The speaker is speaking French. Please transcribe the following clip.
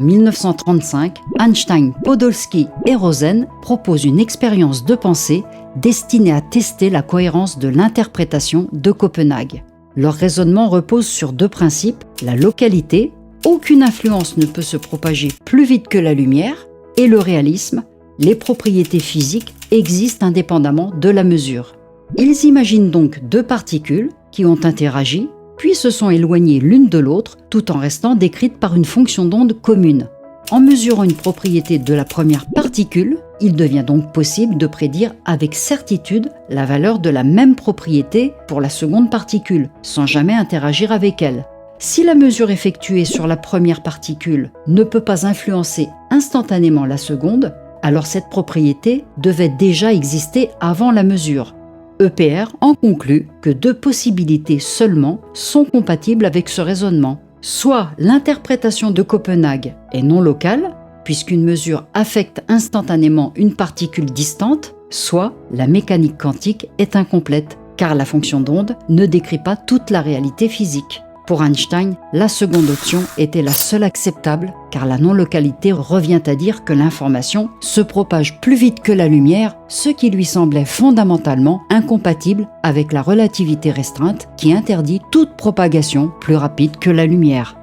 En 1935, Einstein, Podolsky et Rosen proposent une expérience de pensée destinée à tester la cohérence de l'interprétation de Copenhague. Leur raisonnement repose sur deux principes, la localité, aucune influence ne peut se propager plus vite que la lumière, et le réalisme, les propriétés physiques existent indépendamment de la mesure. Ils imaginent donc deux particules qui ont interagi, puis se sont éloignées l'une de l'autre tout en restant décrites par une fonction d'onde commune. En mesurant une propriété de la première particule, il devient donc possible de prédire avec certitude la valeur de la même propriété pour la seconde particule, sans jamais interagir avec elle. Si la mesure effectuée sur la première particule ne peut pas influencer instantanément la seconde, alors cette propriété devait déjà exister avant la mesure. EPR en conclut que deux possibilités seulement sont compatibles avec ce raisonnement. Soit l'interprétation de Copenhague est non locale, puisqu'une mesure affecte instantanément une particule distante, soit la mécanique quantique est incomplète, car la fonction d'onde ne décrit pas toute la réalité physique. Pour Einstein, la seconde option était la seule acceptable, car la non-localité revient à dire que l'information se propage plus vite que la lumière, ce qui lui semblait fondamentalement incompatible avec la relativité restreinte qui interdit toute propagation plus rapide que la lumière.